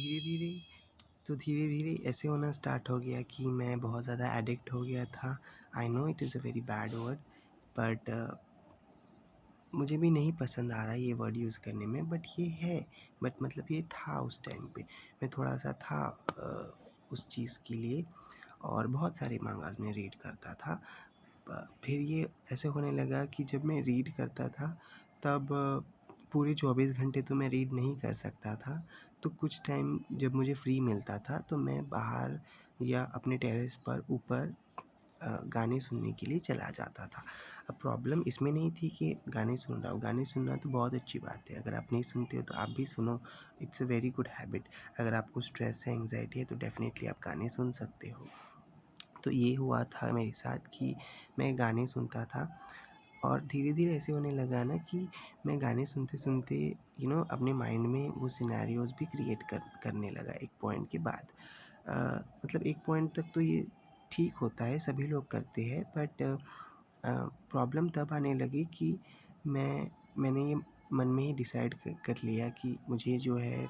धीरे-धीरे ऐसे होना स्टार्ट हो गया कि मैं बहुत ज़्यादा एडिक्ट हो गया था। I know it is a very bad word, but मुझे भी नहीं पसंद आ रहा ये वर्ड यूज़ करने में, बट ये है। बट मतलब ये था उस टाइम पे। मैं थोड़ा-सा था उस चीज़ के लिए, और बहुत सारे मांगास मैं रीड करता था। फिर ये ऐसे होने लगा कि जब मैं रीड करता था, तब पूरे 24 घंटे तो मैं रीड नहीं कर सकता था। तो कुछ टाइम जब मुझे फ्री मिलता था, तो मैं बाहर या अपने टेरेस पर ऊपर गाने सुनने के लिए चला जाता था। अब प्रॉब्लम इसमें नहीं थी कि गाने सुन रहा हूँ, गाने सुनना तो बहुत अच्छी बात है। अगर आप नहीं सुनते हो तो आप भी सुनो, it's a very good habit. अगर आपको स्ट्रेस है, एंग्ज़ायटी है, तो डेफ़िनेटली आप गाने सुन सकते हो। तो ये हुआ था मेरे साथ कि मैं गाने सुनता था, और धीरे-धीरे ऐसे होने लगा ना कि मैं गाने सुनते-सुनते अपने माइंड में वो सिनेरियोज़ भी क्रिएट करने लगा एक पॉइंट के बाद। मतलब एक पॉइंट तक तो ये ठीक होता है, सभी लोग करते हैं, बट प्रॉब्लम तब आने लगी कि मैंने ये मन में ही डिसाइड कर लिया कि मुझे जो है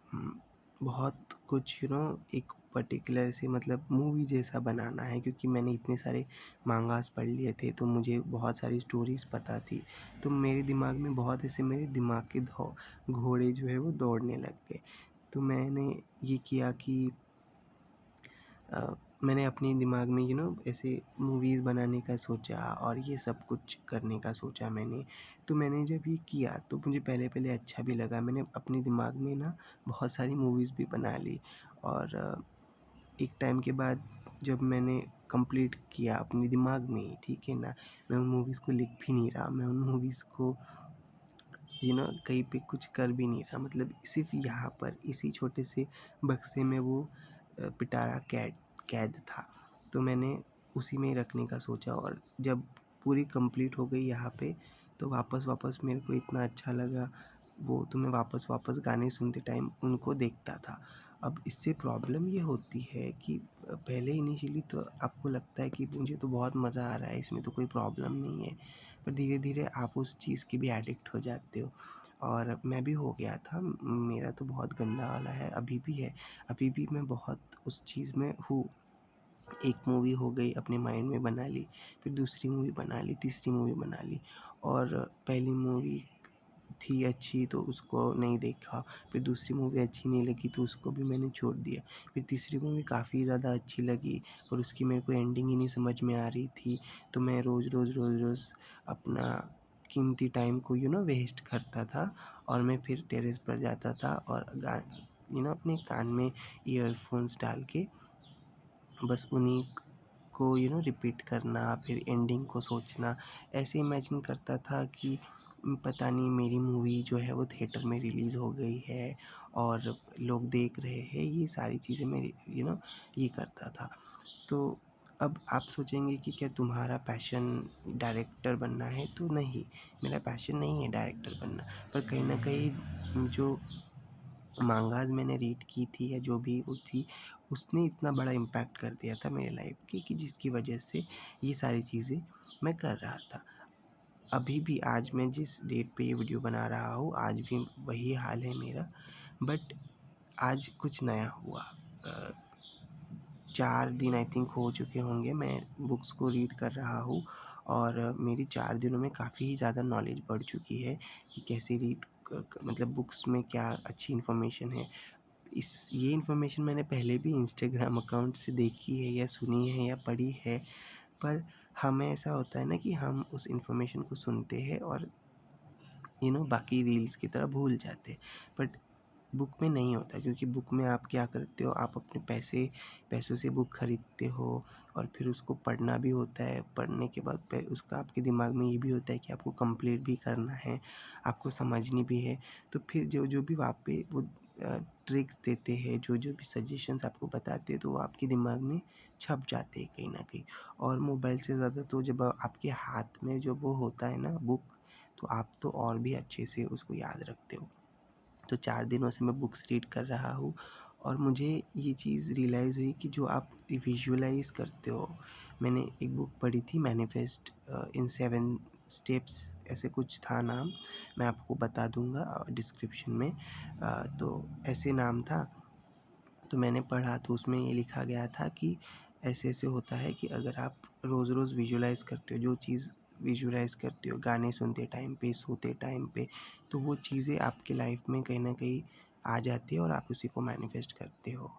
हुँ, बहुत कुछ एक पर्टिकुलर से मतलब मूवी जैसा बनाना है, क्योंकि मैंने इतने सारे मांगास पढ़ लिए थे, तो मुझे बहुत सारी स्टोरीज़ पता थी। तो मेरे दिमाग में बहुत ऐसे मेरे दिमाग के घोड़े जो है वो दौड़ने लग गए। तो मैंने ये किया कि मैंने अपने दिमाग में ऐसे मूवीज़ बनाने का सोचा, और ये सब कुछ करने का सोचा मैंने। तो मैंने जब ये किया तो मुझे पहले-पहले अच्छा भी लगा। मैंने अपने दिमाग में ना बहुत सारी मूवीज़ भी बना ली, और एक टाइम के बाद जब मैंने कंप्लीट किया अपने दिमाग में ही, ठीक है ना? मैं उन मूवीज़ को लिख भी नहीं रहा, मैं उन मूवीज़ को कहीं पे कुछ कर भी नहीं रहा। मतलब सिर्फ़ यहाँ पर इसी छोटे से बक्से में वो पिटारा कैद था। तो मैंने उसी में ही रखने का सोचा, और जब पूरी कंप्लीट हो गई यहाँ पे, तो वापस मेरे को इतना अच्छा लगा वो, तो मैं वापस गाने सुनते टाइम उनको देखता था। अब इससे प्रॉब्लम ये होती है कि पहले इनिशियली तो आपको लगता है कि मुझे तो बहुत मज़ा आ रहा है, इसमें तो कोई प्रॉब्लम नहीं है। पर धीरे-धीरे आप उस चीज़ के भी एडिक्ट हो जाते हो, और मैं भी हो गया था। मेरा तो बहुत गंदा वाला है, अभी भी है। अभी भी मैं बहुत उस चीज़ में हूँ। एक मूवी हो गई, अपने माइंड में बना ली, फिर दूसरी मूवी बना ली, तीसरी मूवी बना ली, और पहली मूवी थी अच्छी तो उसको नहीं देखा, फिर दूसरी मूवी अच्छी नहीं लगी तो उसको भी मैंने छोड़ दिया। फिर तीसरी मूवी काफ़ी ज़्यादा अच्छी लगी, और उसकी मेरे को एंडिंग ही नहीं समझ में आ रही थी, तो मैं रोज़ अपना कीमती टाइम को वेस्ट करता था, और मैं फिर टेरेस पर जाता था और अपने कान में ईयरफ़ोन्स डाल के बस उन्हीं को रिपीट करना, फिर एंडिंग को सोचना। ऐसे इमेजिन करता था कि पता नहीं मेरी मूवी जो है वो थिएटर में रिलीज़ हो गई है, और लोग देख रहे हैं, ये सारी चीज़ें मेरी ये करता था। तो अब आप सोचेंगे कि क्या तुम्हारा पैशन डायरेक्टर बनना है? तो नहीं, मेरा पैशन नहीं है डायरेक्टर बनना। पर कहीं न कहीं जो मांगास मैंने रीड की थी, या जो भी वो थी, उसने इतना बड़ा इम्पैक्ट कर दिया था मेरी लाइफ़ की, कि जिसकी वजह से ये सारी चीज़ें मैं कर रहा था। अभी भी आज मैं जिस डेट पे ये वीडियो बना रहा हूँ, आज भी वही हाल है मेरा, बट आज कुछ नया हुआ। 4 दिन आई थिंक हो चुके होंगे मैं बुक्स को रीड कर रहा हूँ, और मेरी 4 दिनों में काफ़ी ही ज़्यादा नॉलेज बढ़ चुकी है कि कैसे रीड मतलब बुक्स में क्या अच्छी इन्फॉर्मेशन है। ये इन्फॉर्मेशन मैंने पहले भी इंस्टाग्राम अकाउंट से देखी है, या सुनी है, या पढ़ी है, पर हमें ऐसा होता है ना कि हम उस इन्फॉर्मेशन को सुनते हैं, और बाकी रील्स की तरह भूल जाते हैं। बट बुक में नहीं होता, क्योंकि बुक में आप क्या करते हो, आप अपने पैसों से बुक खरीदते हो, और फिर उसको पढ़ना भी होता है। पढ़ने के बाद उसका आपके दिमाग में ये भी होता है कि आपको कंप्लीट भी करना है, आपको समझनी भी है। तो फिर जो जो भी वहाँ पे वो ट्रिक्स देते हैं, जो जो भी सजेशंस आपको बताते हैं, तो वो आपके दिमाग में छप जाते हैं कहीं न कहीं। और मोबाइल से ज़्यादा तो जब आपके हाथ में जब वो होता है ना बुक, तो आप तो और भी अच्छे से उसको याद रखते हो। तो 4 दिनों से मैं बुक्स रीड कर रहा हूँ, और मुझे ये चीज़ रियलाइज़ हुई कि जो आप विज़ुअलाइज़ करते हो, मैंने एक बुक पढ़ी थी मैनिफेस्ट इन 7 स्टेप्स ऐसे कुछ था नाम, मैं आपको बता दूँगा डिस्क्रिप्शन में। तो ऐसे नाम था, तो मैंने पढ़ा तो उसमें ये लिखा गया था कि ऐसे-ऐसे होता है कि अगर आप रोज़-रोज़ विजुअलाइज़ करते हो, जो चीज़ विजुअलाइज़ करते हो गाने सुनते टाइम पे, सोते टाइम पे, तो वो चीज़ें आपकी लाइफ़ में कहीं न कहीं आ जाती है और आप उसी को मैनिफेस्ट करते हो।